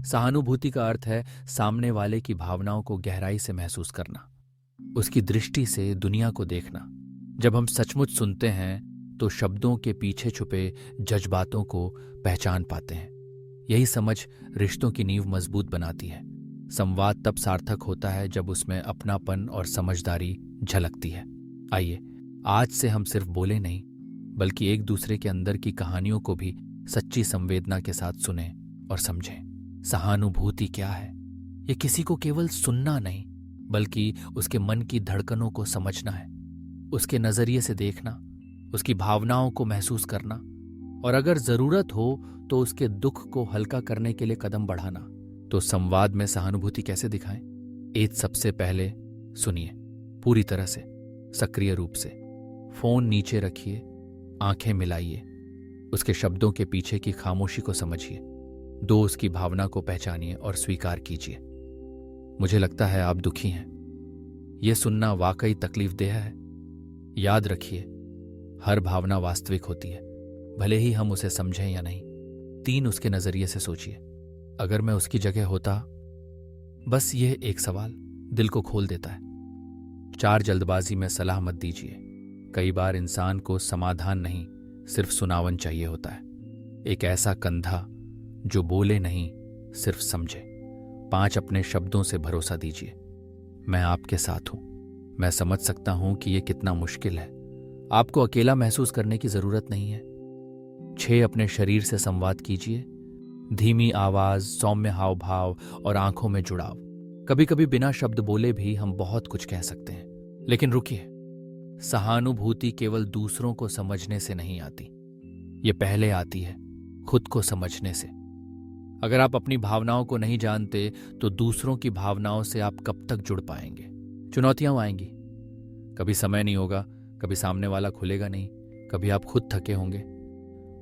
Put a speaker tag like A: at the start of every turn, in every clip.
A: सहानुभूति का अर्थ है सामने वाले की भावनाओं को गहराई से महसूस करना, उसकी दृष्टि से दुनिया को देखना। जब हम सचमुच सुनते हैं तो शब्दों के पीछे छुपे जज्बातों को पहचान पाते हैं। यही समझ रिश्तों की नींव मजबूत बनाती है। संवाद तब सार्थक होता है जब उसमें अपनापन और समझदारी झलकती है। आइए, आज से हम सिर्फ बोले नहीं, बल्कि एक दूसरे के अंदर की कहानियों को भी सच्ची संवेदना के साथ सुने और समझें। सहानुभूति क्या है? ये किसी को केवल सुनना नहीं, बल्कि उसके मन की धड़कनों को समझना है, उसके नजरिए से देखना, उसकी भावनाओं को महसूस करना और अगर जरूरत हो तो उसके दुख को हल्का करने के लिए कदम बढ़ाना। तो संवाद में सहानुभूति कैसे दिखाएं? एक, सबसे पहले सुनिए, पूरी तरह से, सक्रिय रूप से। फोन नीचे रखिए, आंखें मिलाइए, उसके शब्दों के पीछे की खामोशी को समझिए। 2, उसकी भावना को पहचानिए और स्वीकार कीजिए। मुझे लगता है आप दुखी हैं। यह सुनना वाकई तकलीफदेह है। याद रखिए, हर भावना वास्तविक होती है, भले ही हम उसे समझें या नहीं। 3, उसके नजरिए से सोचिए, अगर मैं उसकी जगह होता। बस यह एक सवाल दिल को खोल देता है। 4, जल्दबाजी में सलाह मत दीजिए। कई बार इंसान को समाधान नहीं, सिर्फ सुनावन चाहिए होता है। एक ऐसा कंधा जो बोले नहीं, सिर्फ समझे। 5, अपने शब्दों से भरोसा दीजिए। मैं आपके साथ हूं। मैं समझ सकता हूं कि यह कितना मुश्किल है। आपको अकेला महसूस करने की जरूरत नहीं है। 6, अपने शरीर से संवाद कीजिए। धीमी आवाज, सौम्य हाव भाव और आंखों में जुड़ाव। कभी कभी बिना शब्द बोले भी हम बहुत कुछ कह सकते हैं। लेकिन रुकिए, सहानुभूति केवल दूसरों को समझने से नहीं आती, ये पहले आती है खुद को समझने से। अगर आप अपनी भावनाओं को नहीं जानते तो दूसरों की भावनाओं से आप कब तक जुड़ पाएंगे? चुनौतियां आएंगी, कभी समय नहीं होगा, कभी सामने वाला खुलेगा नहीं, कभी आप खुद थके होंगे।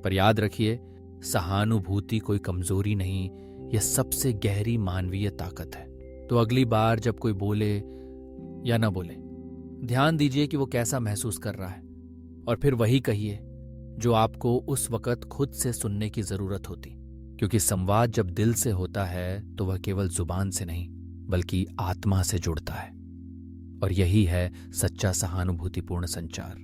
A: पर याद रखिए, सहानुभूति कोई कमजोरी नहीं, यह सबसे गहरी मानवीय ताकत है। तो अगली बार जब कोई बोले या ना बोले, ध्यान दीजिए कि वो कैसा महसूस कर रहा है और फिर वही कहिए जो आपको उस वक्त खुद से सुनने की जरूरत होती। क्योंकि संवाद जब दिल से होता है तो वह केवल जुबान से नहीं, बल्कि आत्मा से जुड़ता है। और यही है सच्चा सहानुभूतिपूर्ण संचार।